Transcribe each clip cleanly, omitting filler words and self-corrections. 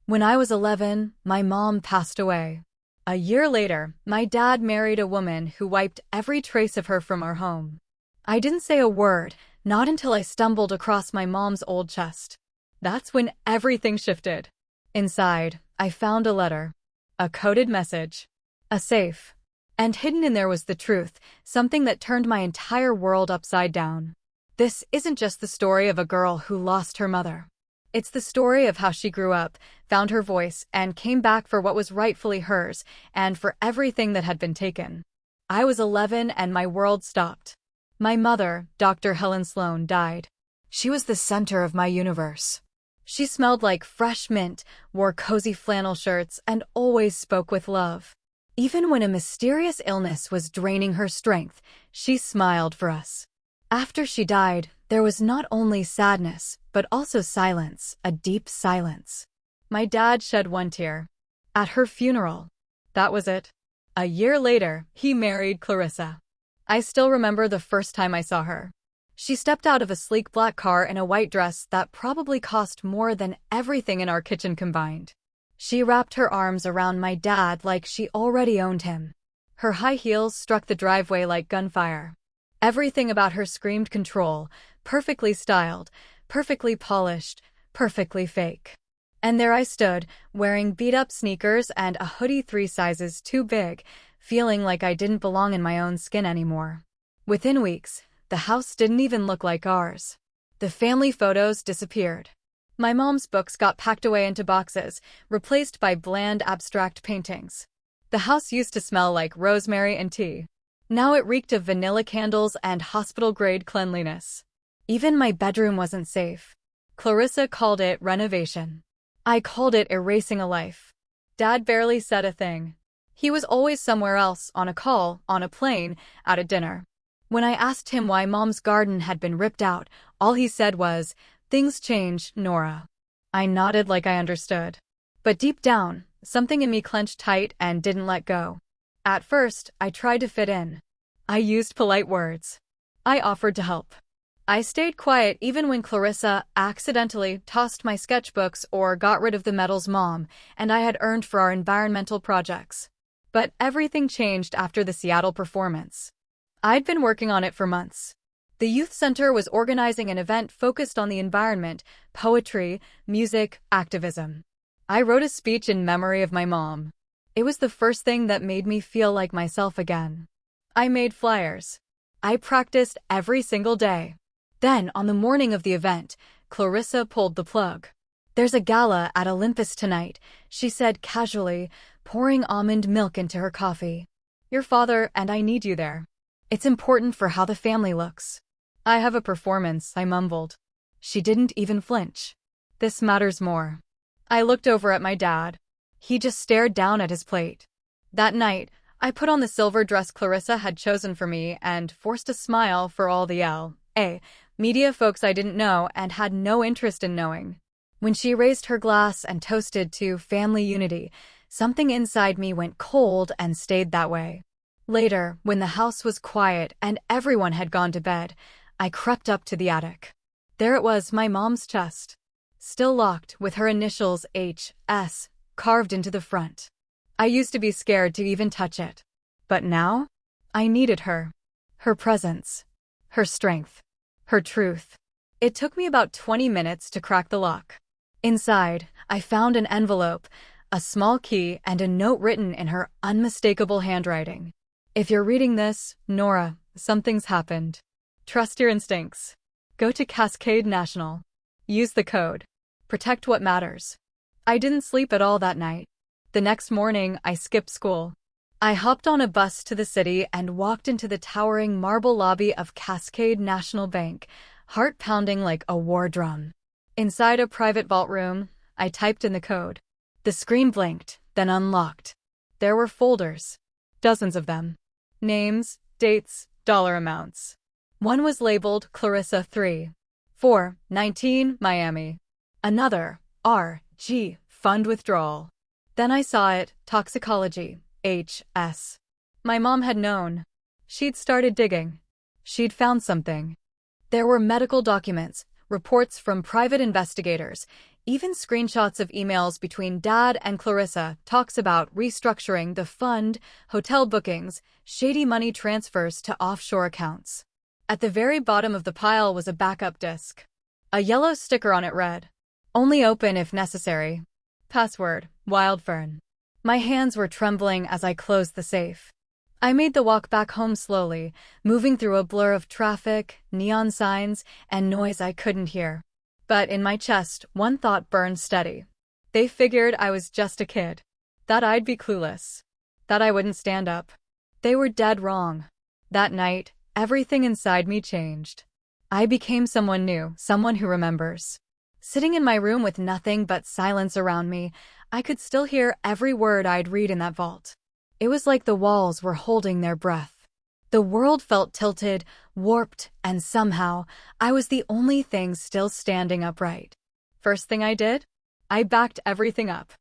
When I was 11, my mom passed away. A year later, my dad married a woman who wiped every trace of her from our home. I didn't say a word, not until I stumbled across my mom's old chest. That's when everything shifted. Inside, I found a letter, a coded message, a safe. And hidden in there was the truth, something that turned my entire world upside down. This isn't just the story of a girl who lost her mother. It's the story of how she grew up, found her voice, and came back for what was rightfully hers, and for everything that had been taken. I was 11 and my world stopped. My mother, Dr. Helen Sloan, died. She was the center of my universe. She smelled like fresh mint, wore cozy flannel shirts, and always spoke with love. Even when a mysterious illness was draining her strength, she smiled for us. After she died, there was not only sadness, but also silence, a deep silence. My dad shed one tear. At her funeral. That was it. A year later, he married Clarissa. I still remember the first time I saw her. She stepped out of a sleek black car in a white dress that probably cost more than everything in our kitchen combined. She wrapped her arms around my dad like she already owned him. Her high heels struck the driveway like gunfire. Everything about her screamed control, perfectly styled, perfectly polished, perfectly fake. And there I stood, wearing beat-up sneakers and a hoodie 3 sizes too big, feeling like I didn't belong in my own skin anymore. Within weeks, the house didn't even look like ours. The family photos disappeared. My mom's books got packed away into boxes, replaced by bland abstract paintings. The house used to smell like rosemary and tea. Now it reeked of vanilla candles and hospital-grade cleanliness. Even my bedroom wasn't safe. Clarissa called it renovation. I called it erasing a life. Dad barely said a thing. He was always somewhere else, on a call, on a plane, at a dinner. When I asked him why Mom's garden had been ripped out, all he said was, "Things change, Norah." I nodded like I understood. But deep down, something in me clenched tight and didn't let go. At first, I tried to fit in. I used polite words. I offered to help. I stayed quiet even when Clarissa accidentally tossed my sketchbooks or got rid of the medals Mom and I had earned for our environmental projects. But everything changed after the Seattle performance. I'd been working on it for months. The youth center was organizing an event focused on the environment, poetry, music, activism. I wrote a speech in memory of my mom. It was the first thing that made me feel like myself again. I made flyers. I practiced every single day. Then, on the morning of the event, Clarissa pulled the plug. "There's a gala at Olympus tonight," she said casually, pouring almond milk into her coffee. "Your father and I need you there. It's important for how the family looks." "I have a performance," I mumbled. She didn't even flinch. "This matters more." I looked over at my dad. He just stared down at his plate. That night, I put on the silver dress Clarissa had chosen for me and forced a smile for all the L.A. media folks I didn't know and had no interest in knowing. When she raised her glass and toasted to family unity, something inside me went cold and stayed that way. Later, when the house was quiet and everyone had gone to bed, I crept up to the attic. There it was, my mom's chest. Still locked, with her initials H.S. carved into the front. I used to be scared to even touch it. But now, I needed her. Her presence. Her strength. Her truth. It took me about 20 minutes to crack the lock. Inside, I found an envelope, a small key, and a note written in her unmistakable handwriting. "If you're reading this, Norah, something's happened. Trust your instincts. Go to Cascade National. Use the code. Protect what matters." I didn't sleep at all that night. The next morning, I skipped school. I hopped on a bus to the city and walked into the towering marble lobby of Cascade National Bank, heart pounding like a war drum. Inside a private vault room, I typed in the code. The screen blinked, then unlocked. There were folders. Dozens of them. Names, dates, dollar amounts. One was labeled Clarissa 3. 419 Miami. Another, R.G. Fund withdrawal. Then I saw it, toxicology, H.S. My mom had known. She'd started digging. She'd found something. There were medical documents, reports from private investigators, Even screenshots of emails between Dad and Clarissa talks about restructuring the fund, hotel bookings, shady money transfers to offshore accounts. At the very bottom of the pile was a backup disk. A yellow sticker on it read, "Only open if necessary. Password, Wildfern." My hands were trembling as I closed the safe. I made the walk back home slowly, moving through a blur of traffic, neon signs, and noise I couldn't hear. But in my chest, one thought burned steady. They figured I was just a kid. That I'd be clueless. That I wouldn't stand up. They were dead wrong. That night, everything inside me changed. I became someone new, someone who remembers. Sitting in my room with nothing but silence around me, I could still hear every word I'd read in that vault. It was like the walls were holding their breath. The world felt tilted, warped, and somehow, I was the only thing still standing upright. First thing I did? I backed everything up.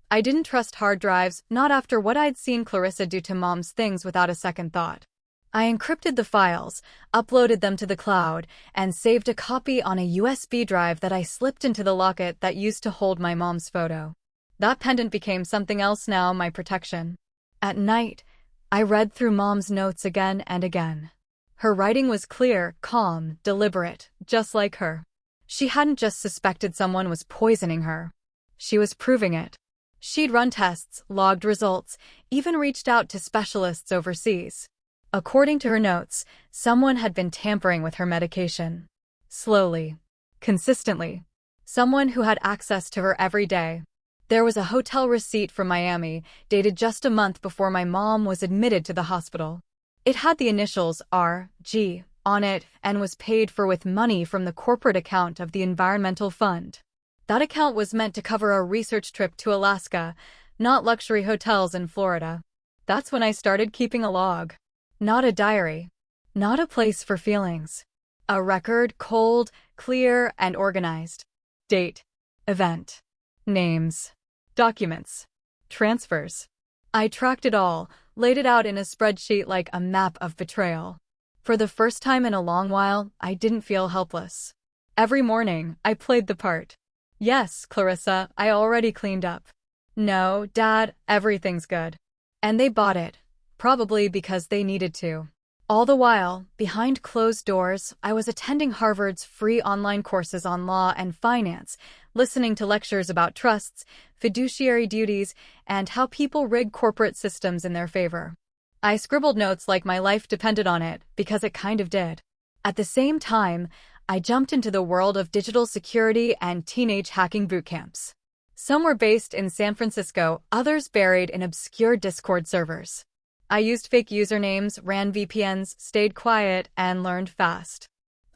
I didn't trust hard drives, not after what I'd seen Clarissa do to Mom's things without a second thought. I encrypted the files, uploaded them to the cloud, and saved a copy on a USB drive that I slipped into the locket that used to hold my mom's photo. That pendant became something else now, my protection. At night, I read through Mom's notes again and again. Her writing was clear, calm, deliberate, just like her. She hadn't just suspected someone was poisoning her. She was proving it. She'd run tests, logged results, even reached out to specialists overseas. According to her notes, someone had been tampering with her medication. Slowly. Consistently. Someone who had access to her every day. There was a hotel receipt from Miami, dated just a month before my mom was admitted to the hospital. It had the initials R.G. on it and was paid for with money from the corporate account of the Environmental Fund. That account was meant to cover a research trip to Alaska, not luxury hotels in Florida. That's when I started keeping a log. Not a diary. Not a place for feelings. A record, cold, clear, and organized. Date. Event. Names. Documents. Transfers. I tracked it all, laid it out in a spreadsheet like a map of betrayal. For the first time in a long while, I didn't feel helpless. Every morning, I played the part. Yes, Clarissa, I already cleaned up. No, Dad, everything's good. And they bought it, probably because they needed to. All the while, behind closed doors, I was attending Harvard's free online courses on law and finance, listening to lectures about trusts, fiduciary duties, and how people rig corporate systems in their favor. I scribbled notes like my life depended on it, because it kind of did. At the same time, I jumped into the world of digital security and teenage hacking boot camps. Some were based in San Francisco, others buried in obscure Discord servers. I used fake usernames, ran VPNs, stayed quiet, and learned fast.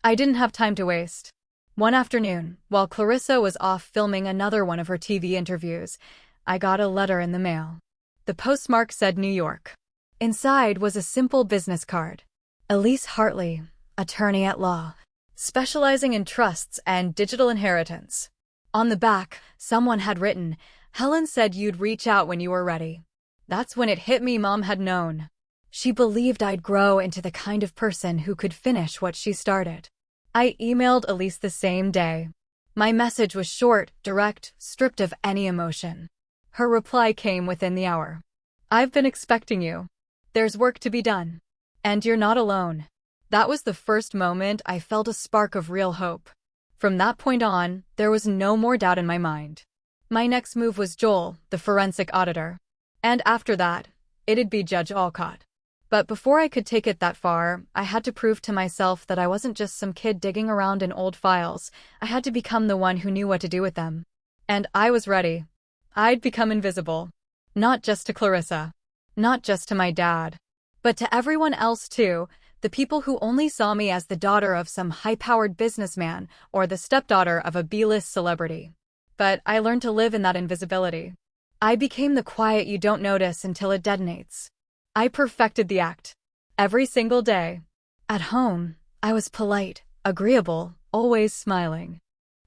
I didn't have time to waste. One afternoon, while Clarissa was off filming another one of her TV interviews, I got a letter in the mail. The postmark said New York. Inside was a simple business card. Elise Hartley, attorney at law, specializing in trusts and digital inheritance. On the back, someone had written, "Helen said you'd reach out when you were ready." That's when it hit me. Mom had known. She believed I'd grow into the kind of person who could finish what she started. I emailed Elise the same day. My message was short, direct, stripped of any emotion. Her reply came within the hour. "I've been expecting you. There's work to be done. And you're not alone." That was the first moment I felt a spark of real hope. From that point on, there was no more doubt in my mind. My next move was Joel, the forensic auditor. And after that, it'd be Judge Alcott. But before I could take it that far, I had to prove to myself that I wasn't just some kid digging around in old files. I had to become the one who knew what to do with them. And I was ready. I'd become invisible. Not just to Clarissa. Not just to my dad. But to everyone else too, the people who only saw me as the daughter of some high-powered businessman or the stepdaughter of a B-list celebrity. But I learned to live in that invisibility. I became the quiet you don't notice until it detonates. I perfected the act. Every single day. At home, I was polite, agreeable, always smiling.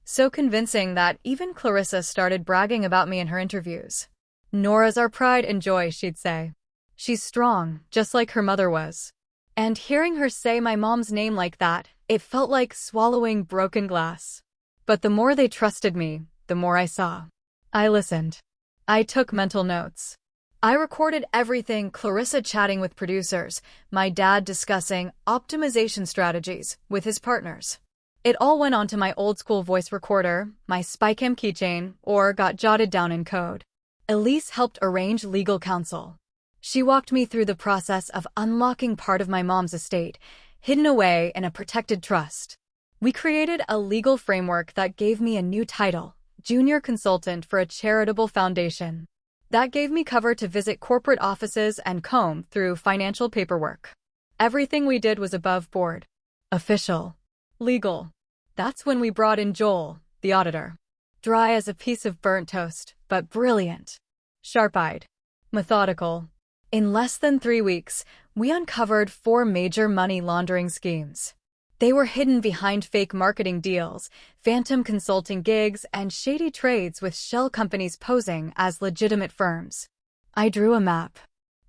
So convincing that even Clarissa started bragging about me in her interviews. "Norah's our pride and joy," she'd say. "She's strong, just like her mother was." And hearing her say my mom's name like that, it felt like swallowing broken glass. But the more they trusted me, the more I saw. I listened. I took mental notes. I recorded everything: Clarissa chatting with producers, my dad discussing optimization strategies with his partners. It all went onto my old-school voice recorder, my Spycam keychain, or got jotted down in code. Elise helped arrange legal counsel. She walked me through the process of unlocking part of my mom's estate, hidden away in a protected trust. We created a legal framework that gave me a new title: junior consultant for a charitable foundation. That gave me cover to visit corporate offices and comb through financial paperwork. Everything we did was above board. Official. Legal. That's when we brought in Joel, the auditor. Dry as a piece of burnt toast, but brilliant. Sharp-eyed. Methodical. In less than 3 weeks, we uncovered 4 major money laundering schemes. They were hidden behind fake marketing deals, phantom consulting gigs, and shady trades with shell companies posing as legitimate firms. I drew a map.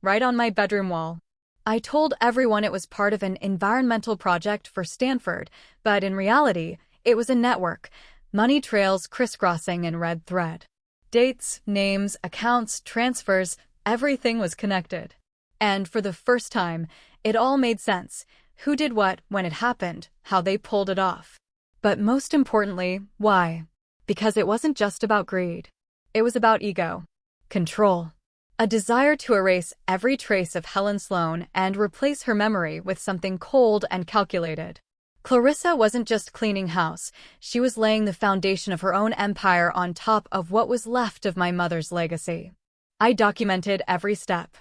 Right on my bedroom wall. I told everyone it was part of an environmental project for Stanford, but in reality, it was a network. Money trails crisscrossing in red thread. Dates, names, accounts, transfers, everything was connected. And for the first time, it all made sense. Who did what, when it happened, how they pulled it off. But most importantly, why? Because it wasn't just about greed. It was about ego. Control. A desire to erase every trace of Helen Sloan and replace her memory with something cold and calculated. Clarissa wasn't just cleaning house, she was laying the foundation of her own empire on top of what was left of my mother's legacy. I documented every step,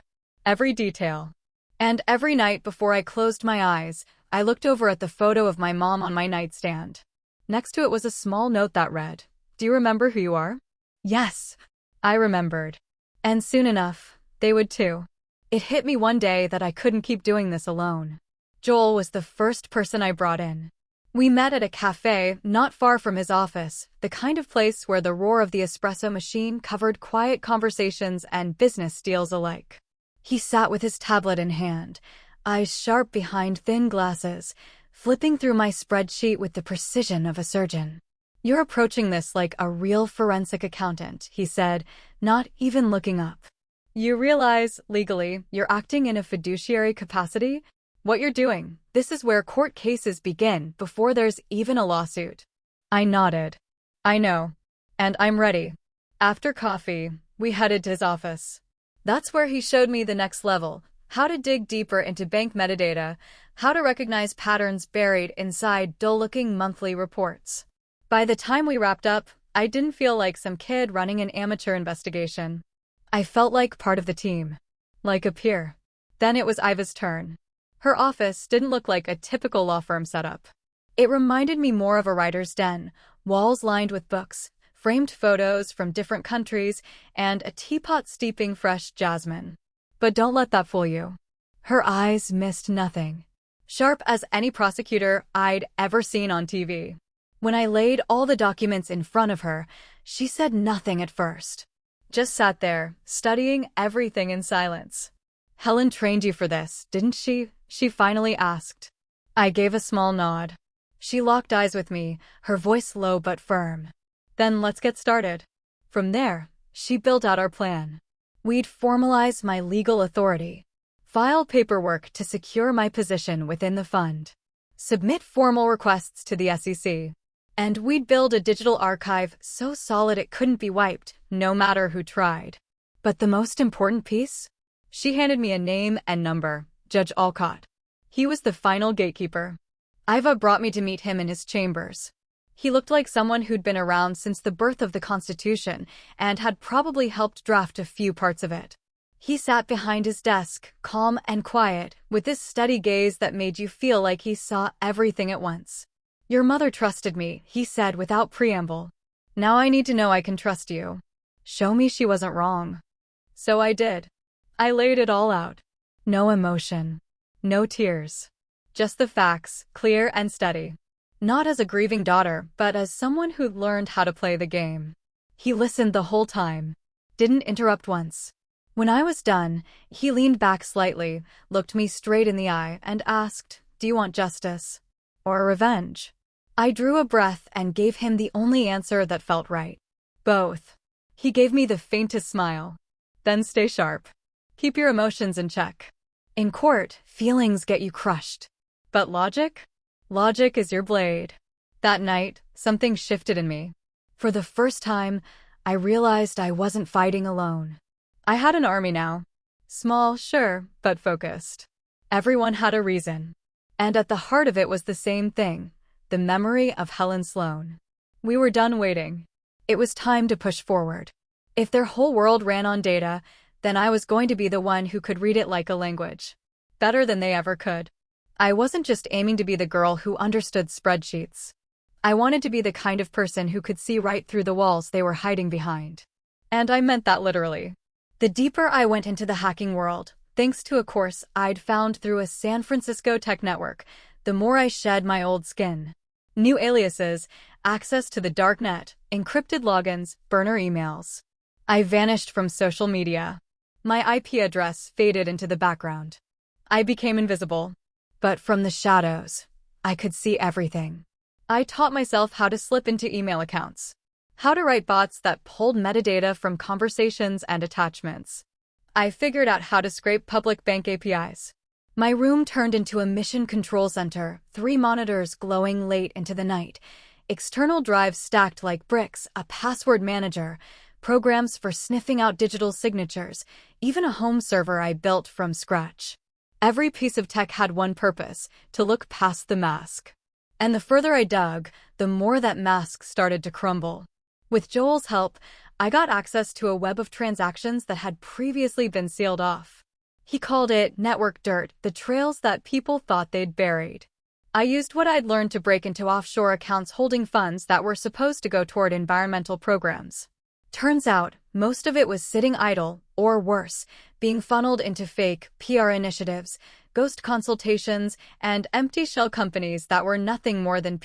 every detail. And every night before I closed my eyes, I looked over at the photo of my mom on my nightstand. Next to it was a small note that read, "Do you remember who you are?" Yes, I remembered. And soon enough, they would too. It hit me one day that I couldn't keep doing this alone. Joel was the first person I brought in. We met at a cafe not far from his office, the kind of place where the roar of the espresso machine covered quiet conversations and business deals alike. He sat with his tablet in hand, eyes sharp behind thin glasses, flipping through my spreadsheet with the precision of a surgeon. "You're approaching this like a real forensic accountant," he said, not even looking up. "You realize, legally, you're acting in a fiduciary capacity? What you're doing, this is where court cases begin before there's even a lawsuit." I nodded. "I know. And I'm ready." After coffee, we headed to his office. That's where he showed me the next level: how to dig deeper into bank metadata, how to recognize patterns buried inside dull-looking monthly reports. By the time we wrapped up, I didn't feel like some kid running an amateur investigation. I felt like part of the team. Like a peer. Then it was Iva's turn. Her office didn't look like a typical law firm setup. It reminded me more of a writer's den, walls lined with books, framed photos from different countries, and a teapot steeping fresh jasmine. But don't let that fool you. Her eyes missed nothing. Sharp as any prosecutor I'd ever seen on TV. When I laid all the documents in front of her, she said nothing at first. Just sat there, studying everything in silence. "Helen trained you for this, didn't she?" she finally asked. I gave a small nod. She locked eyes with me, her voice low but firm. "Then let's get started." From there, she built out our plan. We'd formalize my legal authority, file paperwork to secure my position within the fund, submit formal requests to the SEC, and we'd build a digital archive so solid it couldn't be wiped, no matter who tried. But the most important piece? She handed me a name and number: Judge Alcott. He was the final gatekeeper. Iva brought me to meet him in his chambers. He looked like someone who'd been around since the birth of the Constitution and had probably helped draft a few parts of it. He sat behind his desk, calm and quiet, with this steady gaze that made you feel like he saw everything at once. "Your mother trusted me," he said without preamble. "Now I need to know I can trust you. Show me she wasn't wrong." So I did. I laid it all out. No emotion. No tears. Just the facts, clear and steady. Not as a grieving daughter, but as someone who'd learned how to play the game. He listened the whole time. Didn't interrupt once. When I was done, he leaned back slightly, looked me straight in the eye, and asked, "Do you want justice? Or revenge?" I drew a breath and gave him the only answer that felt right. Both. He gave me the faintest smile. Then stay sharp. Keep your emotions in check. In court, feelings get you crushed. But logic? Logic is your blade. That night, something shifted in me. For the first time, I realized I wasn't fighting alone. I had an army now. Small, sure, but focused. Everyone had a reason. And at the heart of it was the same thing, the memory of Helen Sloan. We were done waiting. It was time to push forward. If their whole world ran on data, then I was going to be the one who could read it like a language. Better than they ever could. I wasn't just aiming to be the girl who understood spreadsheets. I wanted to be the kind of person who could see right through the walls they were hiding behind. And I meant that literally. The deeper I went into the hacking world, thanks to a course I'd found through a San Francisco tech network, the more I shed my old skin. New aliases, access to the dark net, encrypted logins, burner emails. I vanished from social media. My IP address faded into the background. I became invisible. But from the shadows, I could see everything. I taught myself how to slip into email accounts, how to write bots that pulled metadata from conversations and attachments. I figured out how to scrape public bank APIs. My room turned into a mission control center, 3 monitors glowing late into the night, external drives stacked like bricks, a password manager, programs for sniffing out digital signatures, even a home server I built from scratch. Every piece of tech had one purpose, to look past the mask. And the further I dug, the more that mask started to crumble. With Joel's help, I got access to a web of transactions that had previously been sealed off. He called it network dirt, the trails that people thought they'd buried. I used what I'd learned to break into offshore accounts holding funds that were supposed to go toward environmental programs. Turns out, most of it was sitting idle, or worse, being funneled into fake PR initiatives, ghost consultations, and empty shell companies that were nothing more than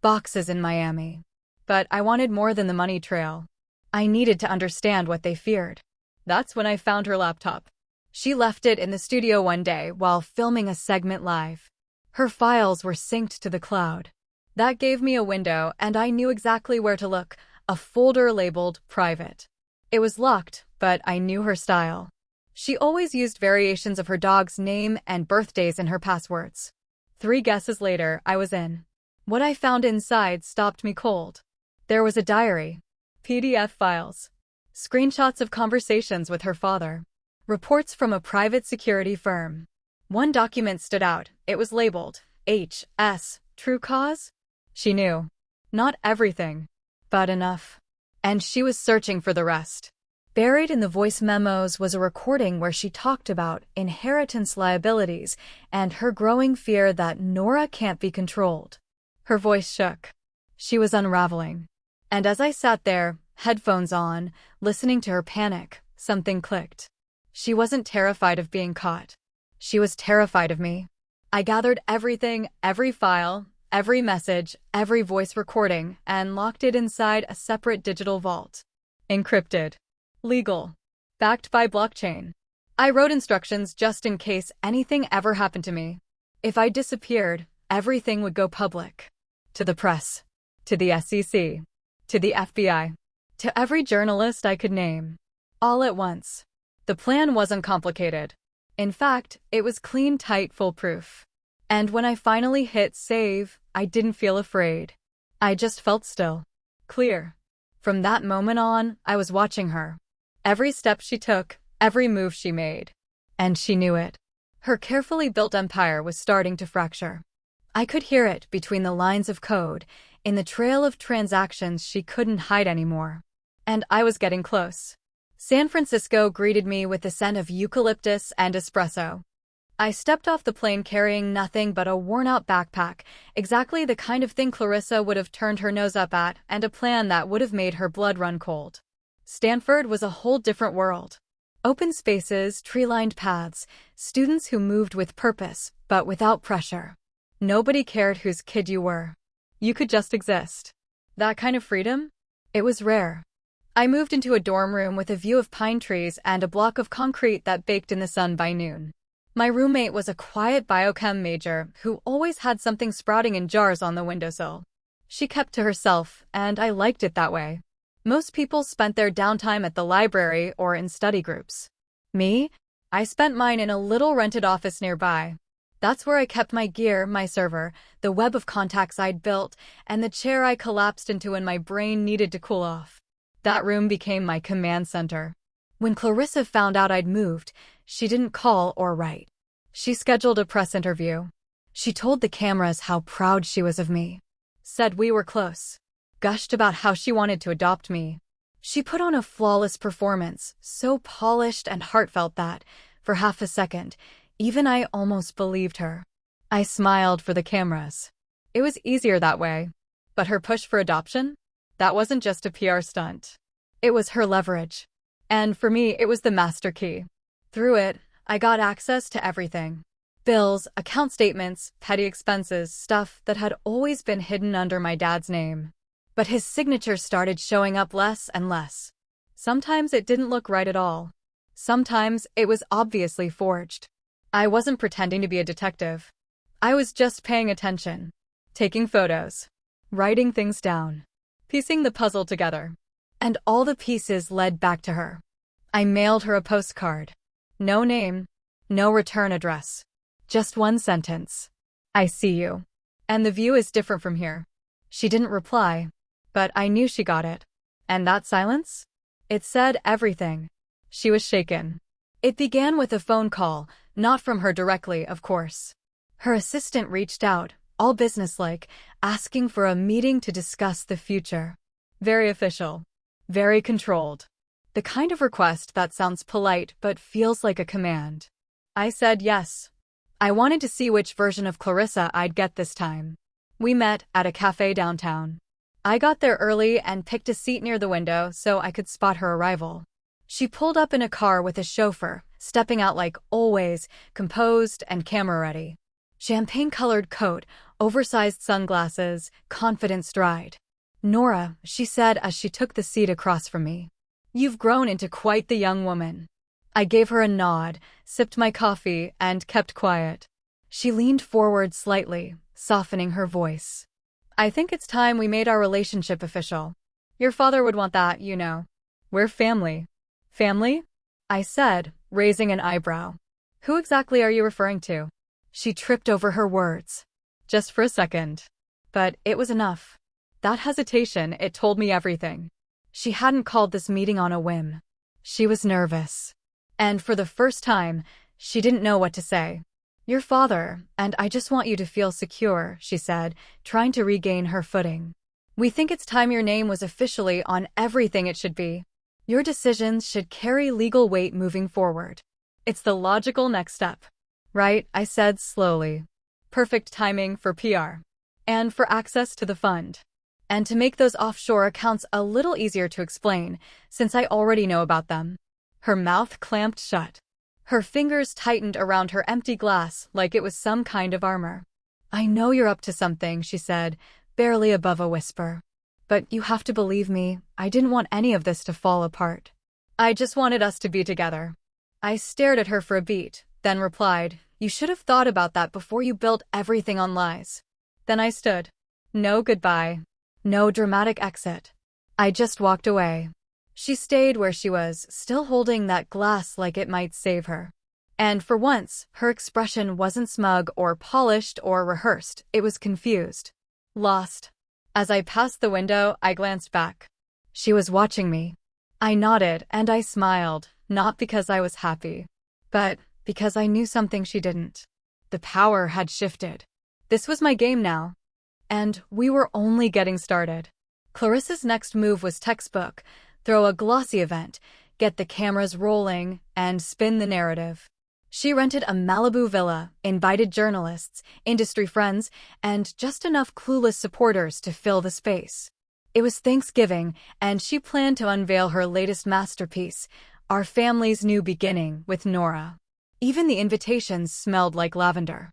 boxes in Miami. But I wanted more than the money trail. I needed to understand what they feared. That's when I found her laptop. She left it in the studio one day while filming a segment live. Her files were synced to the cloud. That gave me a window, and I knew exactly where to look, a folder labeled private. It was locked, but I knew her style. She always used variations of her dog's name and birthdays in her passwords. 3 guesses later, I was in. What I found inside stopped me cold. There was a diary, PDF files, screenshots of conversations with her father, reports from a private security firm. One document stood out. It was labeled HS, True Cause? She knew. Not everything, but enough. And she was searching for the rest. Buried in the voice memos was a recording where she talked about inheritance liabilities and her growing fear that Norah can't be controlled. Her voice shook. She was unraveling. And as I sat there, headphones on, listening to her panic, something clicked. She wasn't terrified of being caught. She was terrified of me. I gathered everything, every file, every message, every voice recording, and locked it inside a separate digital vault. Encrypted. Legal. Backed by blockchain. I wrote instructions just in case anything ever happened to me. If I disappeared, everything would go public. To the press. To the SEC. To the FBI. To every journalist I could name. All at once. The plan wasn't complicated. In fact, it was clean, tight, foolproof. And when I finally hit save, I didn't feel afraid. I just felt still. Clear. From that moment on, I was watching her. Every step she took, every move she made. And she knew it. Her carefully built empire was starting to fracture. I could hear it between the lines of code, in the trail of transactions she couldn't hide anymore. And I was getting close. San Francisco greeted me with the scent of eucalyptus and espresso. I stepped off the plane carrying nothing but a worn-out backpack, exactly the kind of thing Clarissa would have turned her nose up at, and a plan that would have made her blood run cold. Stanford was a whole different world. Open spaces, tree-lined paths, students who moved with purpose, but without pressure. Nobody cared whose kid you were. You could just exist. That kind of freedom? It was rare. I moved into a dorm room with a view of pine trees and a block of concrete that baked in the sun by noon. My roommate was a quiet biochem major who always had something sprouting in jars on the windowsill. She kept to herself, and I liked it that way. Most people spent their downtime at the library or in study groups. Me? I spent mine in a little rented office nearby. That's where I kept my gear, my server, the web of contacts I'd built, and the chair I collapsed into when my brain needed to cool off. That room became my command center. When Clarissa found out I'd moved, she didn't call or write. She scheduled a press interview. She told the cameras how proud she was of me. Said we were close. Gushed about how she wanted to adopt me. She put on a flawless performance, so polished and heartfelt that, for half a second, even I almost believed her. I smiled for the cameras. It was easier that way. But her push for adoption? That wasn't just a PR stunt. It was her leverage. And for me, it was the master key. Through it, I got access to everything. Bills, account statements, petty expenses, stuff that had always been hidden under my dad's name. But his signature started showing up less and less. Sometimes it didn't look right at all. Sometimes it was obviously forged. I wasn't pretending to be a detective. I was just paying attention, taking photos, writing things down, piecing the puzzle together. And all the pieces led back to her. I mailed her a postcard. No name, no return address. Just one sentence. I see you. And the view is different from here. She didn't reply, but I knew she got it. And that silence? It said everything. She was shaken. It began with a phone call, not from her directly, of course. Her assistant reached out, all businesslike, asking for a meeting to discuss the future. Very official. Very controlled. The kind of request that sounds polite but feels like a command. I said yes. I wanted to see which version of Clarissa I'd get this time. We met at a cafe downtown. I got there early and picked a seat near the window so I could spot her arrival. She pulled up in a car with a chauffeur, stepping out like always, composed and camera-ready. Champagne-colored coat, oversized sunglasses, confident stride. Norah, she said as she took the seat across from me. You've grown into quite the young woman. I gave her a nod, sipped my coffee, and kept quiet. She leaned forward slightly, softening her voice. I think it's time we made our relationship official. Your father would want that, you know. We're family. Family? I said, raising an eyebrow. Who exactly are you referring to? She tripped over her words. Just for a second. But it was enough. That hesitation, it told me everything. She hadn't called this meeting on a whim. She was nervous. And for the first time, she didn't know what to say. Your father, and I just want you to feel secure, she said, trying to regain her footing. We think it's time your name was officially on everything it should be. Your decisions should carry legal weight moving forward. It's the logical next step. Right, I said slowly. Perfect timing for PR. And for access to the fund. And to make those offshore accounts a little easier to explain, since I already know about them. Her mouth clamped shut. Her fingers tightened around her empty glass like it was some kind of armor. I know you're up to something, she said, barely above a whisper. But you have to believe me, I didn't want any of this to fall apart. I just wanted us to be together. I stared at her for a beat, then replied, you should have thought about that before you built everything on lies. Then I stood. No goodbye. No dramatic exit. I just walked away. She stayed where she was, still holding that glass like it might save her. And for once, her expression wasn't smug or polished or rehearsed, it was confused. Lost. As I passed the window, I glanced back. She was watching me. I nodded and I smiled, not because I was happy, but because I knew something she didn't. The power had shifted. This was my game now. And we were only getting started. Clarissa's next move was textbook. Throw a glossy event, get the cameras rolling, and spin the narrative. She rented a Malibu villa, invited journalists, industry friends, and just enough clueless supporters to fill the space. It was Thanksgiving, and she planned to unveil her latest masterpiece, our family's new beginning, with Norah. Even the invitations smelled like lavender.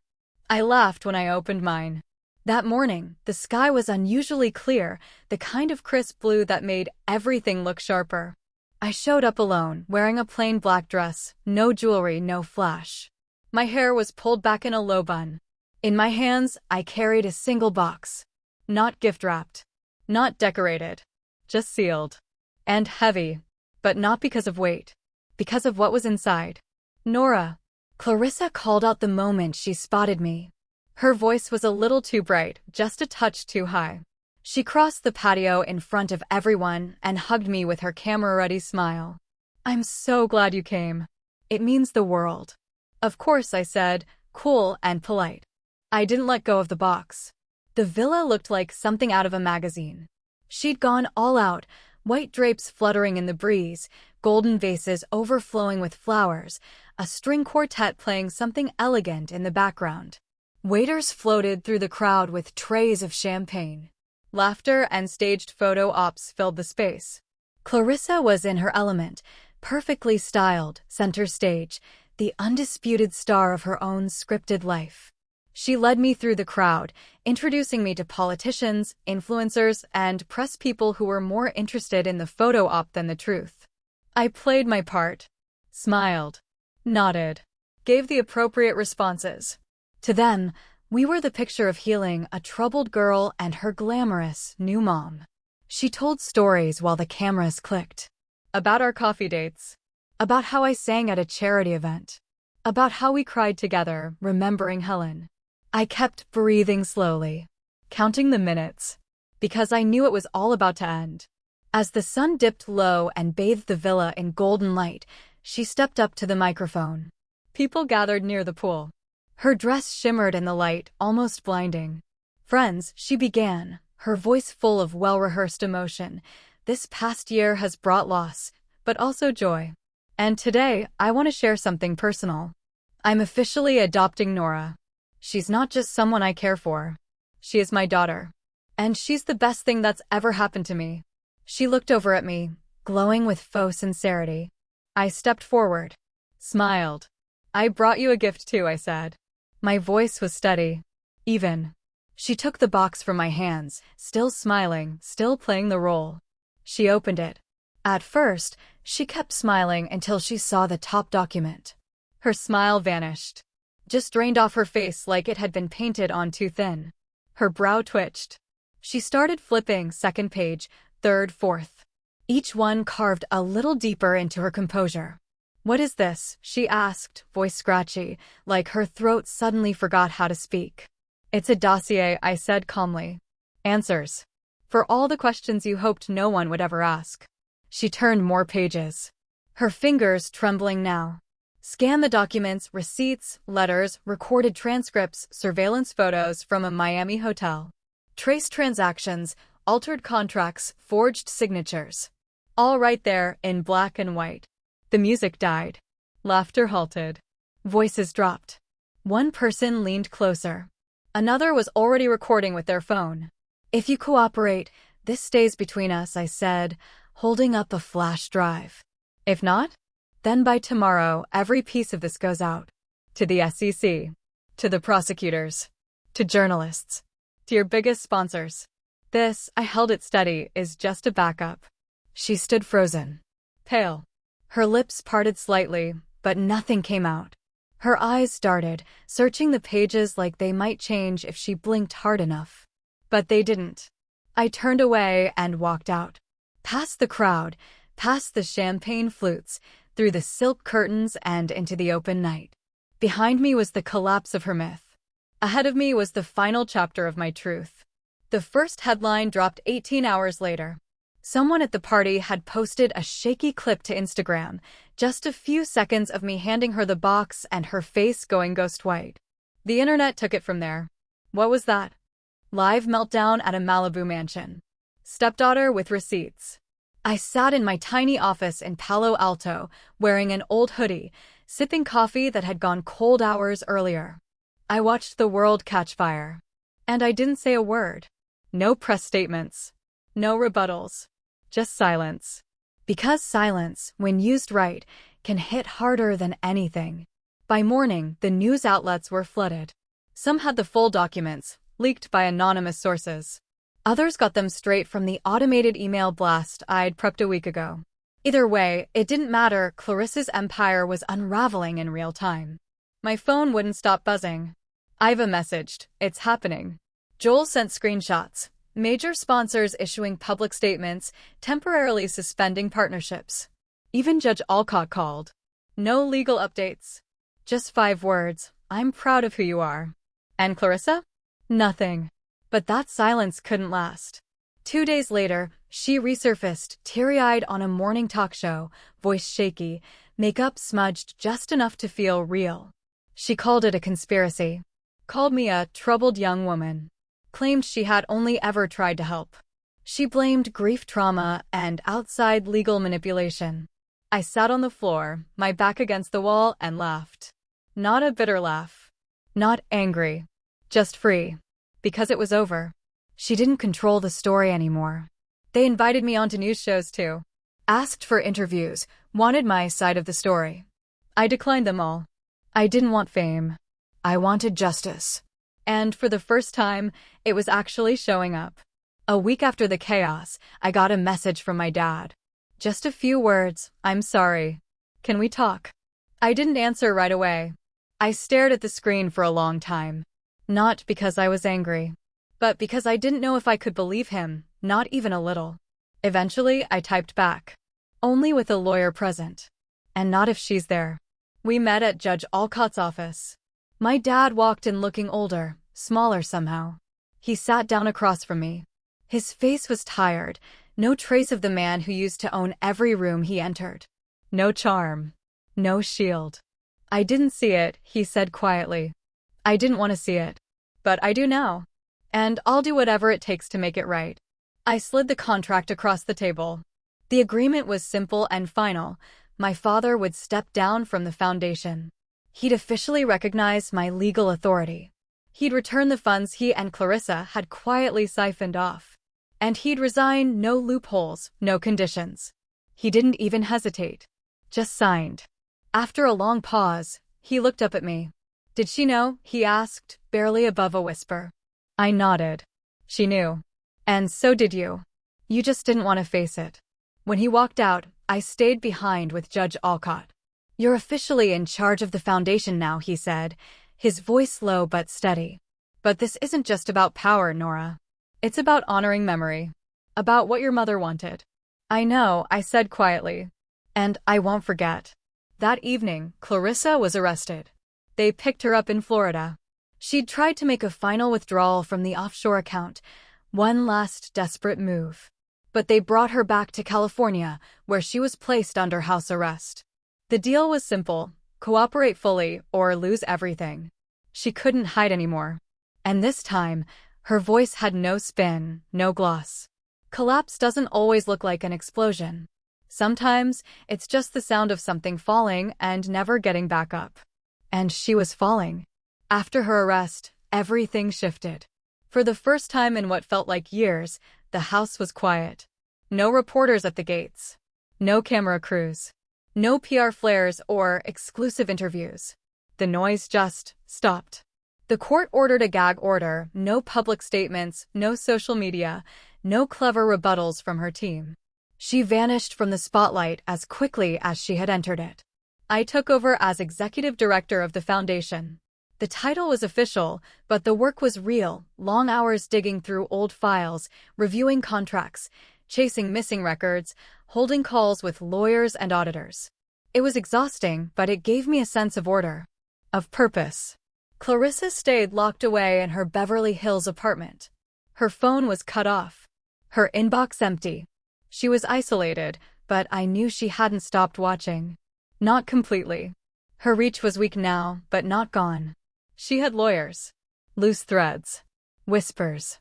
I laughed when I opened mine. That morning, the sky was unusually clear, the kind of crisp blue that made everything look sharper. I showed up alone, wearing a plain black dress, no jewelry, no flash. My hair was pulled back in a low bun. In my hands, I carried a single box. Not gift-wrapped. Not decorated. Just sealed. And heavy. But not because of weight. Because of what was inside. Norah. Clarissa called out the moment she spotted me. Her voice was a little too bright, just a touch too high. She crossed the patio in front of everyone and hugged me with her camera-ready smile. "I'm so glad you came. It means the world." "Of course," I said, cool and polite. I didn't let go of the box. The villa looked like something out of a magazine. She'd gone all out, white drapes fluttering in the breeze, golden vases overflowing with flowers, a string quartet playing something elegant in the background. Waiters floated through the crowd with trays of champagne. Laughter and staged photo ops filled the space. Clarissa was in her element, perfectly styled, center stage, the undisputed star of her own scripted life. She led me through the crowd, introducing me to politicians, influencers, and press people who were more interested in the photo op than the truth. I played my part, smiled, nodded, gave the appropriate responses. To them, we were the picture of healing a troubled girl and her glamorous new mom. She told stories while the cameras clicked. About our coffee dates. About how I sang at a charity event. About how we cried together, remembering Helen. I kept breathing slowly, counting the minutes, because I knew it was all about to end. As the sun dipped low and bathed the villa in golden light, she stepped up to the microphone. People gathered near the pool. Her dress shimmered in the light, almost blinding. "Friends," she began, her voice full of well-rehearsed emotion, "this past year has brought loss, but also joy. And today, I want to share something personal. I'm officially adopting Norah. She's not just someone I care for. She is my daughter. And she's the best thing that's ever happened to me." She looked over at me, glowing with faux sincerity. I stepped forward, smiled. "I brought you a gift too," I said. My voice was steady, even. She took the box from my hands, still smiling, still playing the role. She opened it. At first, she kept smiling until she saw the top document. Her smile vanished. Just drained off her face like it had been painted on too thin. Her brow twitched. She started flipping second page, third, fourth. Each one carved a little deeper into her composure. "What is this?" she asked, voice scratchy, like her throat suddenly forgot how to speak. "It's a dossier," I said calmly. "Answers. For all the questions you hoped no one would ever ask." She turned more pages. Her fingers trembling now. "Scan the documents, receipts, letters, recorded transcripts, surveillance photos from a Miami hotel. Trace transactions, altered contracts, forged signatures. All right there, in black and white." The music died. Laughter halted. Voices dropped. One person leaned closer. Another was already recording with their phone. "If you cooperate, this stays between us," I said, holding up a flash drive. "If not? Then by tomorrow, every piece of this goes out. To the SEC. To the prosecutors. To journalists. To your biggest sponsors. This," I held it steady, "is just a backup." She stood frozen. Pale. Her lips parted slightly, but nothing came out. Her eyes darted, searching the pages like they might change if she blinked hard enough. But they didn't. I turned away and walked out. Past the crowd, past the champagne flutes, through the silk curtains and into the open night. Behind me was the collapse of her myth. Ahead of me was the final chapter of my truth. The first headline dropped 18 hours later. Someone at the party had posted a shaky clip to Instagram, just a few seconds of me handing her the box and her face going ghost white. The internet took it from there. What was that? Live meltdown at a Malibu mansion. Stepdaughter with receipts. I sat in my tiny office in Palo Alto, wearing an old hoodie, sipping coffee that had gone cold hours earlier. I watched the world catch fire. And I didn't say a word. No press statements. No rebuttals. Just silence. Because silence, when used right, can hit harder than anything. By morning, the news outlets were flooded. Some had the full documents, leaked by anonymous sources. Others got them straight from the automated email blast I'd prepped a week ago. Either way, it didn't matter. Clarissa's empire was unraveling in real time. My phone wouldn't stop buzzing. Iva messaged, "It's happening." Joel sent screenshots. Major sponsors issuing public statements, temporarily suspending partnerships. Even Judge Alcott called. No legal updates. Just 5 words, I'm proud of who you are. And Clarissa? Nothing. But that silence couldn't last. 2 days later, she resurfaced, teary-eyed on a morning talk show, voice shaky, makeup smudged just enough to feel real. She called it a conspiracy. Called me a troubled young woman. Claimed she had only ever tried to help. She blamed grief trauma and outside legal manipulation. I sat on the floor, my back against the wall, and laughed. Not a bitter laugh. Not angry. Just free. Because it was over. She didn't control the story anymore. They invited me onto news shows too. Asked for interviews, wanted my side of the story. I declined them all. I didn't want fame. I wanted justice. And for the first time, it was actually showing up. A week after the chaos, I got a message from my dad. Just a few words, I'm sorry. Can we talk? I didn't answer right away. I stared at the screen for a long time. Not because I was angry, but because I didn't know if I could believe him, not even a little. Eventually, I typed back. Only with a lawyer present. And not if she's there. We met at Judge Alcott's office. My dad walked in looking older, smaller somehow. He sat down across from me. His face was tired, no trace of the man who used to own every room he entered. No charm. No shield. I didn't see it, he said quietly. I didn't want to see it. But I do now. And I'll do whatever it takes to make it right. I slid the contract across the table. The agreement was simple and final. My father would step down from the foundation. He'd officially recognize my legal authority. He'd return the funds he and Clarissa had quietly siphoned off. And he'd resign, no loopholes, no conditions. He didn't even hesitate. Just signed. After a long pause, he looked up at me. Did she know? He asked, barely above a whisper. I nodded. She knew. And so did you. You just didn't want to face it. When he walked out, I stayed behind with Judge Alcott. You're officially in charge of the foundation now, he said, his voice low but steady. But this isn't just about power, Norah. It's about honoring memory. About what your mother wanted. I know, I said quietly. And I won't forget. That evening, Clarissa was arrested. They picked her up in Florida. She'd tried to make a final withdrawal from the offshore account, one last desperate move. But they brought her back to California, where she was placed under house arrest. The deal was simple: cooperate fully or lose everything. She couldn't hide anymore. And this time, her voice had no spin, no gloss. Collapse doesn't always look like an explosion. Sometimes, it's just the sound of something falling and never getting back up. And she was falling. After her arrest, everything shifted. For the first time in what felt like years, the house was quiet. No reporters at the gates. No camera crews. No PR flares or exclusive interviews. The noise just stopped. The court ordered a gag order, no public statements, no social media, no clever rebuttals from her team. She vanished from the spotlight as quickly as she had entered it. I took over as executive director of the foundation. The title was official, but the work was real, long hours digging through old files, reviewing contracts, chasing missing records, holding calls with lawyers and auditors. It was exhausting, but it gave me a sense of order, of purpose. Clarissa stayed locked away in her Beverly Hills apartment. Her phone was cut off. Her inbox empty. She was isolated, but I knew she hadn't stopped watching. Not completely. Her reach was weak now, but not gone. She had lawyers. Loose threads. Whispers.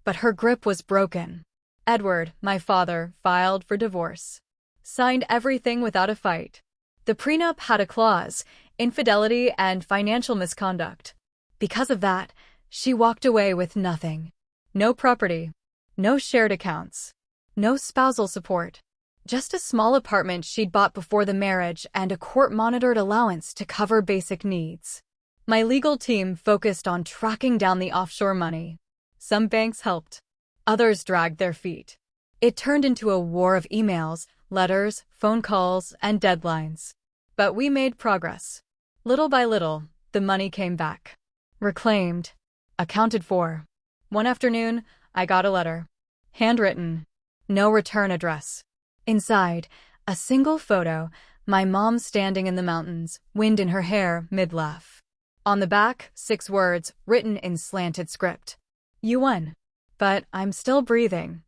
But her grip was broken. Edward, my father, filed for divorce. Signed everything without a fight. The prenup had a clause: infidelity and financial misconduct. Because of that, she walked away with nothing. No property. No shared accounts. No spousal support. Just a small apartment she'd bought before the marriage and a court-monitored allowance to cover basic needs. My legal team focused on tracking down the offshore money. Some banks helped. Others dragged their feet. It turned into a war of emails, letters, phone calls, and deadlines. But we made progress. Little by little, the money came back. Reclaimed. Accounted for. One afternoon, I got a letter. Handwritten. No return address. Inside, a single photo, my mom standing in the mountains, wind in her hair, mid-laugh. On the back, 6 words, written in slanted script. You won. But I'm still breathing.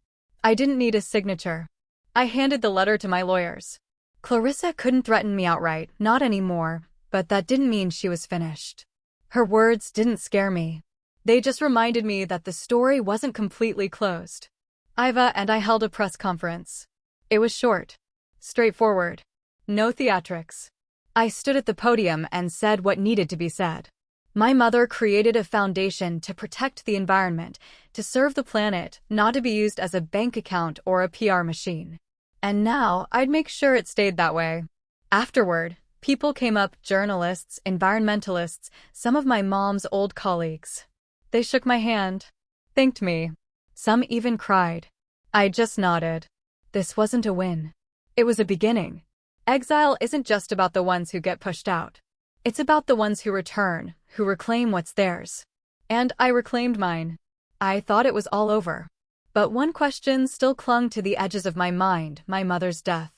I didn't need a signature. I handed the letter to my lawyers. Clarissa couldn't threaten me outright, not anymore, but that didn't mean she was finished. Her words didn't scare me. They just reminded me that the story wasn't completely closed. Iva and I held a press conference. It was short, straightforward, no theatrics. I stood at the podium and said what needed to be said. My mother created a foundation to protect the environment, to serve the planet, not to be used as a bank account or a PR machine. And now, I'd make sure it stayed that way. Afterward, people came up, journalists, environmentalists, some of my mom's old colleagues. They shook my hand, thanked me. Some even cried. I just nodded. This wasn't a win. It was a beginning. Exile isn't just about the ones who get pushed out. It's about the ones who return, who reclaim what's theirs. And I reclaimed mine. I thought it was all over. But one question still clung to the edges of my mind, my mother's death.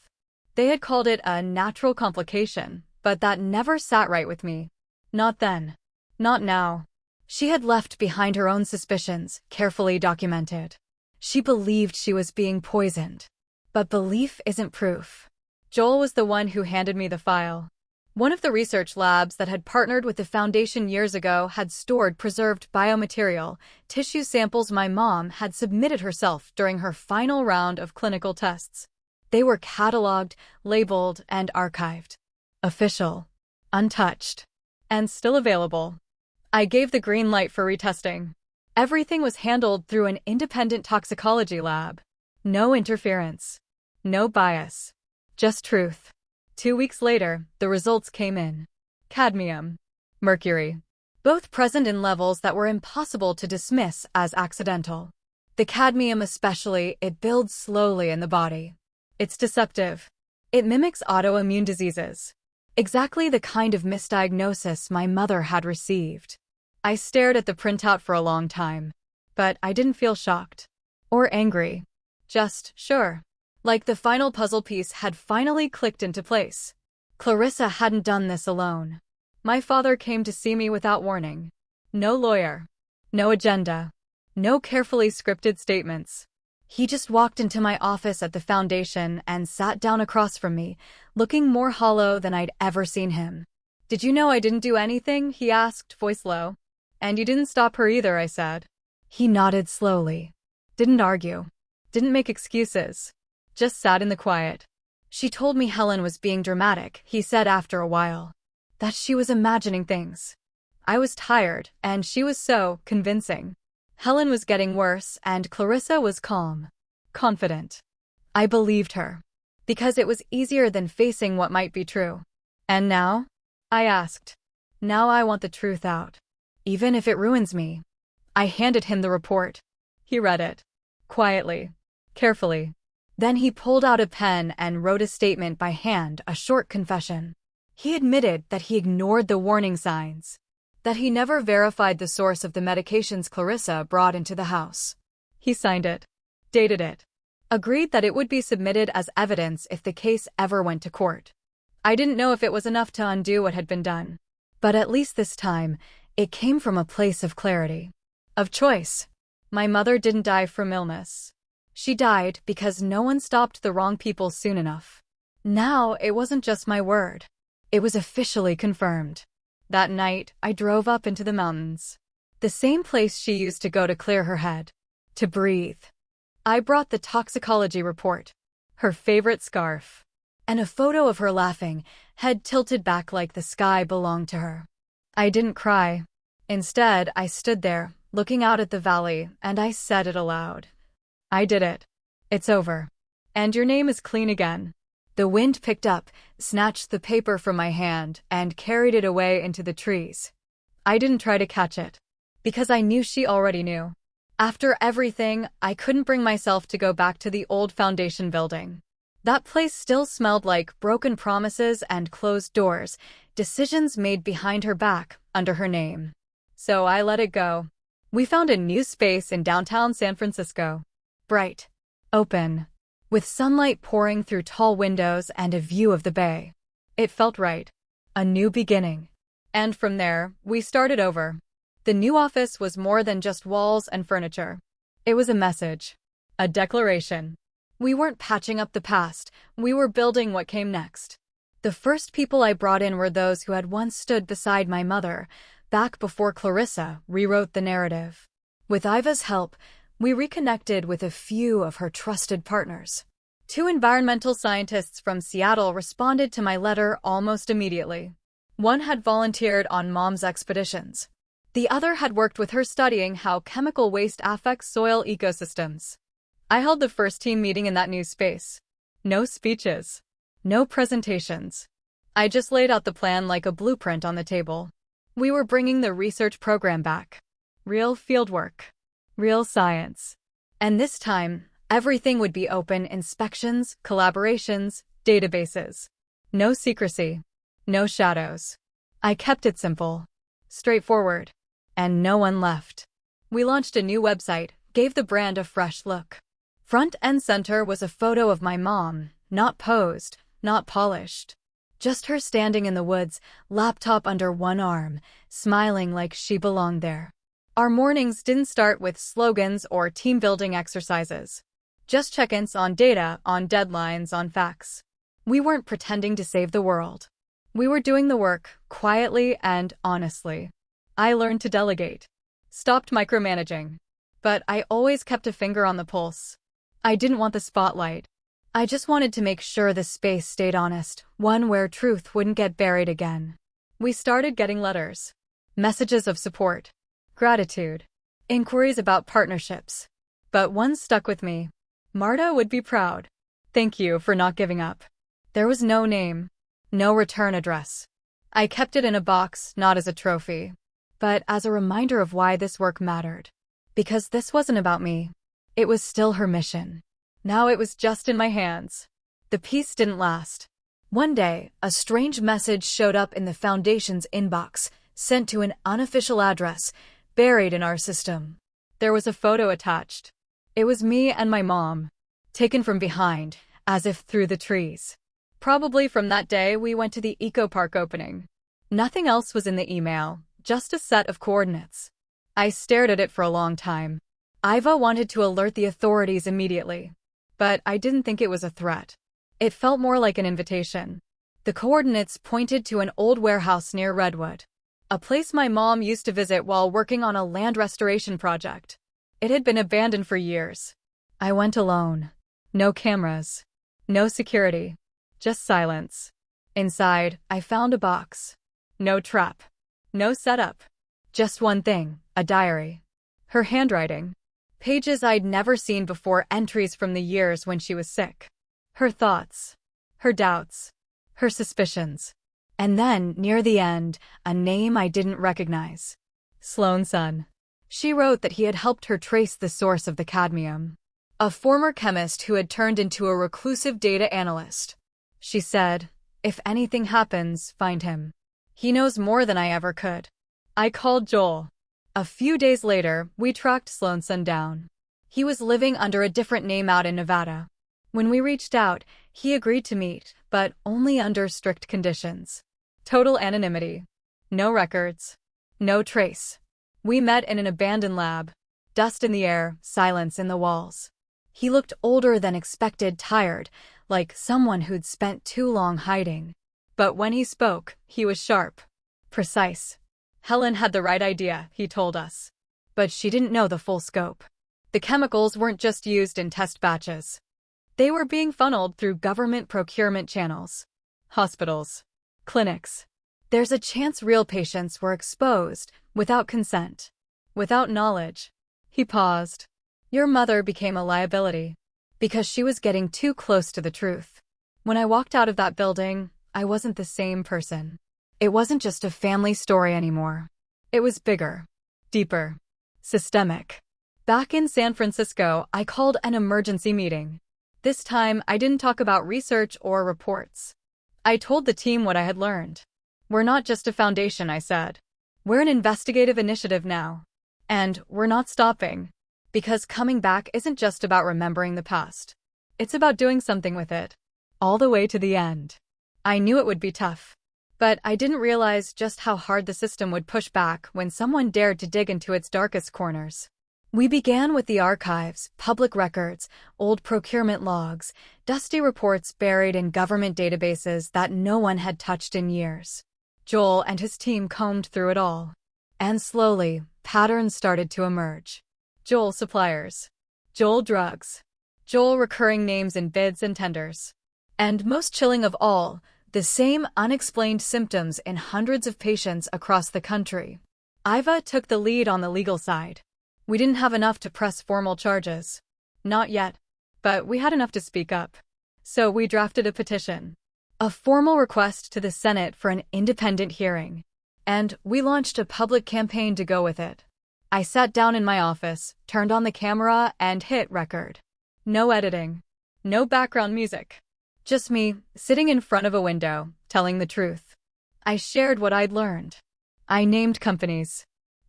They had called it a natural complication, but that never sat right with me. Not then. Not now. She had left behind her own suspicions, carefully documented. She believed she was being poisoned. But belief isn't proof. Joel was the one who handed me the file. One of the research labs that had partnered with the foundation years ago had stored preserved biomaterial, tissue samples my mom had submitted herself during her final round of clinical tests. They were cataloged, labeled, and archived. Official. Untouched. And still available. I gave the green light for retesting. Everything was handled through an independent toxicology lab. No interference. No bias. Just truth. 2 weeks later, the results came in. Cadmium. Mercury. Both present in levels that were impossible to dismiss as accidental. The cadmium especially, it builds slowly in the body. It's deceptive. It mimics autoimmune diseases. Exactly the kind of misdiagnosis my mother had received. I stared at the printout for a long time. But I didn't feel shocked. Or angry. Just sure. Like the final puzzle piece had finally clicked into place. Clarissa hadn't done this alone. My father came to see me without warning. No lawyer. No agenda. No carefully scripted statements. He just walked into my office at the foundation and sat down across from me, looking more hollow than I'd ever seen him. Did you know I didn't do anything? He asked, voice low. And you didn't stop her either, I said. He nodded slowly. Didn't argue. Didn't make excuses. Just sat in the quiet. She told me Helen was being dramatic, he said after a while. That she was imagining things. I was tired, and she was so convincing. Helen was getting worse, and Clarissa was calm. Confident. I believed her. Because it was easier than facing what might be true. And now? I asked. Now I want the truth out. Even if it ruins me. I handed him the report. He read it. Quietly. Carefully. Then he pulled out a pen and wrote a statement by hand, a short confession. He admitted that he ignored the warning signs. That he never verified the source of the medications Clarissa brought into the house. He signed it. Dated it. Agreed that it would be submitted as evidence if the case ever went to court. I didn't know if it was enough to undo what had been done. But at least this time, it came from a place of clarity. Of choice. My mother didn't die from illness. She died because no one stopped the wrong people soon enough. Now, it wasn't just my word. It was officially confirmed. That night, I drove up into the mountains. The same place she used to go to clear her head. To breathe. I brought the toxicology report. Her favorite scarf. And a photo of her laughing, head tilted back like the sky belonged to her. I didn't cry. Instead, I stood there, looking out at the valley, and I said it aloud. I did it. It's over. And your name is clean again. The wind picked up, snatched the paper from my hand, and carried it away into the trees. I didn't try to catch it. Because I knew she already knew. After everything, I couldn't bring myself to go back to the old foundation building. That place still smelled like broken promises and closed doors, decisions made behind her back, under her name. So I let it go. We found a new space in downtown San Francisco. Bright, open, with sunlight pouring through tall windows and a view of the bay. It felt right. A new beginning. And from there, we started over. The new office was more than just walls and furniture. It was a message. A declaration. We weren't patching up the past, we were building what came next. The first people I brought in were those who had once stood beside my mother, back before Clarissa rewrote the narrative. With Iva's help, we reconnected with a few of her trusted partners. 2 environmental scientists from Seattle responded to my letter almost immediately. One had volunteered on Mom's expeditions. The other had worked with her studying how chemical waste affects soil ecosystems. I held the first team meeting in that new space. No speeches. No presentations. I just laid out the plan like a blueprint on the table. We were bringing the research program back. Real fieldwork. Real science. And this time, everything would be open: inspections, collaborations, databases. No secrecy. No shadows. I kept it simple. Straightforward. And no one left. We launched a new website, gave the brand a fresh look. Front and center was a photo of my mom, not posed, not polished. Just her standing in the woods, laptop under one arm, smiling like she belonged there. Our mornings didn't start with slogans or team-building exercises. Just check-ins on data, on deadlines, on facts. We weren't pretending to save the world. We were doing the work, quietly and honestly. I learned to delegate. Stopped micromanaging. But I always kept a finger on the pulse. I didn't want the spotlight. I just wanted to make sure the space stayed honest, one where truth wouldn't get buried again. We started getting letters. Messages of support. Gratitude. Inquiries about partnerships. But one stuck with me. Marta would be proud. Thank you for not giving up. There was no name. No return address. I kept it in a box, not as a trophy, but as a reminder of why this work mattered. Because this wasn't about me. It was still her mission. Now it was just in my hands. The peace didn't last. One day, a strange message showed up in the Foundation's inbox, sent to an unofficial address, buried in our system. There was a photo attached. It was me and my mom, taken from behind, as if through the trees. Probably from that day we went to the eco park opening. Nothing else was in the email, just a set of coordinates. I stared at it for a long time. Iva wanted to alert the authorities immediately. But I didn't think it was a threat. It felt more like an invitation. The coordinates pointed to an old warehouse near Redwood, a place my mom used to visit while working on a land restoration project. It had been abandoned for years. I went alone. No cameras. No security. Just silence. Inside, I found a box. No trap. No setup. Just one thing, a diary. Her handwriting. Pages I'd never seen before, entries from the years when she was sick. Her thoughts. Her doubts. Her suspicions. And then, near the end, a name I didn't recognize. Sloan's son. She wrote that he had helped her trace the source of the cadmium. A former chemist who had turned into a reclusive data analyst. She said, if anything happens, find him. He knows more than I ever could. I called Joel. A few days later, we tracked Sloan's son down. He was living under a different name out in Nevada. When we reached out, he agreed to meet, but only under strict conditions. Total anonymity. No records. No trace. We met in an abandoned lab. Dust in the air, silence in the walls. He looked older than expected, tired, like someone who'd spent too long hiding. But when he spoke, he was sharp. Precise. Helen had the right idea, he told us. But she didn't know the full scope. The chemicals weren't just used in test batches. They were being funneled through government procurement channels. Hospitals. Clinics. There's a chance real patients were exposed, without consent. Without knowledge. He paused. Your mother became a liability. Because she was getting too close to the truth. When I walked out of that building, I wasn't the same person. It wasn't just a family story anymore. It was bigger. Deeper. Systemic. Back in San Francisco, I called an emergency meeting. This time, I didn't talk about research or reports. I told the team what I had learned. We're not just a foundation, I said. We're an investigative initiative now. And we're not stopping. Because coming back isn't just about remembering the past. It's about doing something with it. All the way to the end. I knew it would be tough. But I didn't realize just how hard the system would push back when someone dared to dig into its darkest corners. We began with the archives, public records, old procurement logs, dusty reports buried in government databases that no one had touched in years. Joel and his team combed through it all. And slowly, patterns started to emerge. Joel suppliers. Joel drugs. Joel recurring names in bids and tenders. And most chilling of all, the same unexplained symptoms in hundreds of patients across the country. Iva took the lead on the legal side. We didn't have enough to press formal charges. Not yet. But we had enough to speak up. So we drafted a petition. A formal request to the Senate for an independent hearing. And we launched a public campaign to go with it. I sat down in my office, turned on the camera, and hit record. No editing. No background music. Just me, sitting in front of a window, telling the truth. I shared what I'd learned. I named companies.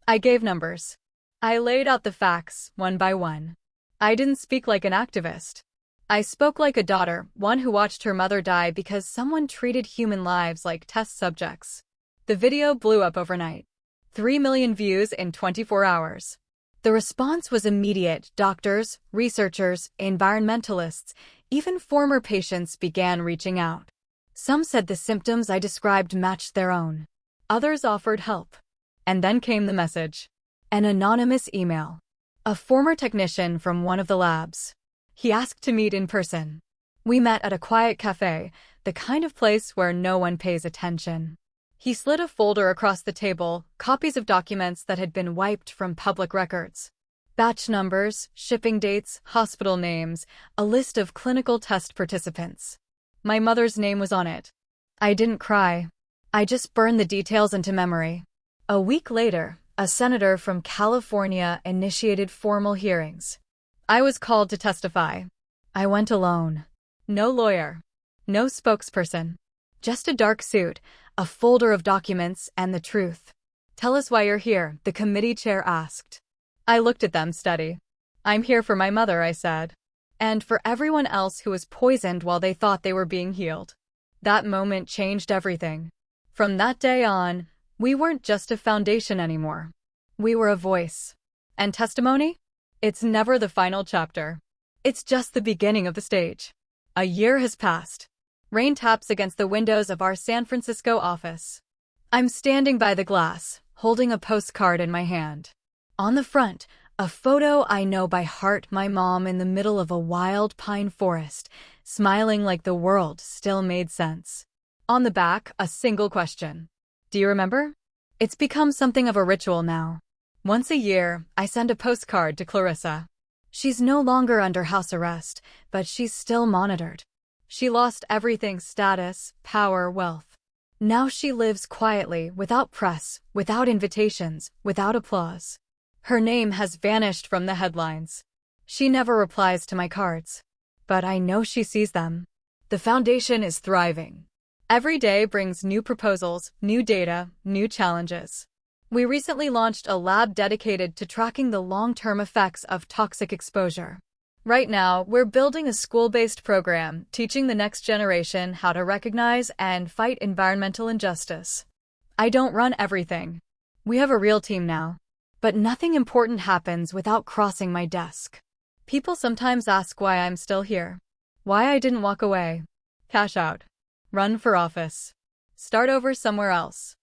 I gave numbers. I laid out the facts, one by one. I didn't speak like an activist. I spoke like a daughter, one who watched her mother die because someone treated human lives like test subjects. The video blew up overnight. 3 million views in 24 hours. The response was immediate. Doctors, researchers, environmentalists, even former patients began reaching out. Some said the symptoms I described matched their own. Others offered help. And then came the message. An anonymous email. A former technician from one of the labs. He asked to meet in person. We met at a quiet cafe, the kind of place where no one pays attention. He slid a folder across the table, copies of documents that had been wiped from public records. Batch numbers, shipping dates, hospital names, a list of clinical test participants. My mother's name was on it. I didn't cry. I just burned the details into memory. A week later, a senator from California initiated formal hearings. I was called to testify. I went alone. No lawyer. No spokesperson. Just a dark suit, a folder of documents, and the truth. Tell us why you're here, the committee chair asked. I looked at them steady. I'm here for my mother, I said. And for everyone else who was poisoned while they thought they were being healed. That moment changed everything. From that day on, we weren't just a foundation anymore. We were a voice. And testimony? It's never the final chapter. It's just the beginning of the stage. A year has passed. Rain taps against the windows of our San Francisco office. I'm standing by the glass, holding a postcard in my hand. On the front, a photo I know by heart, my mom in the middle of a wild pine forest, smiling like the world still made sense. On the back, a single question. Do you remember? It's become something of a ritual now. Once a year, I send a postcard to Clarissa. She's no longer under house arrest, but she's still monitored. She lost everything: status, power, wealth. Now she lives quietly, without press, without invitations, without applause. Her name has vanished from the headlines. She never replies to my cards. But I know she sees them. The foundation is thriving. Every day brings new proposals, new data, new challenges. We recently launched a lab dedicated to tracking the long-term effects of toxic exposure. Right now, we're building a school-based program teaching the next generation how to recognize and fight environmental injustice. I don't run everything. We have a real team now. But nothing important happens without crossing my desk. People sometimes ask why I'm still here. Why I didn't walk away. Cash out. Run for office. Start over somewhere else.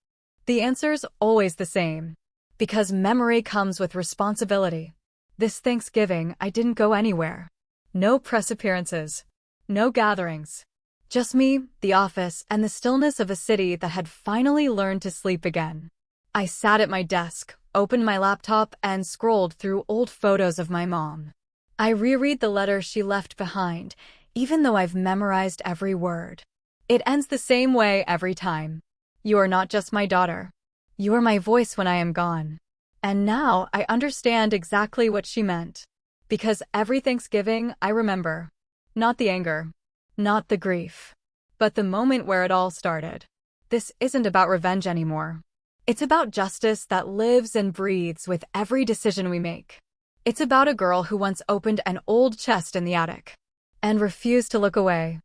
The answer's always the same. Because memory comes with responsibility. This Thanksgiving, I didn't go anywhere. No press appearances. No gatherings. Just me, the office, and the stillness of a city that had finally learned to sleep again. I sat at my desk, opened my laptop, and scrolled through old photos of my mom. I reread the letter she left behind, even though I've memorized every word. It ends the same way every time. You are not just my daughter. You are my voice when I am gone. And now I understand exactly what she meant. Because every Thanksgiving I remember. Not the anger. Not the grief. But the moment where it all started. This isn't about revenge anymore. It's about justice that lives and breathes with every decision we make. It's about a girl who once opened an old chest in the attic and refused to look away.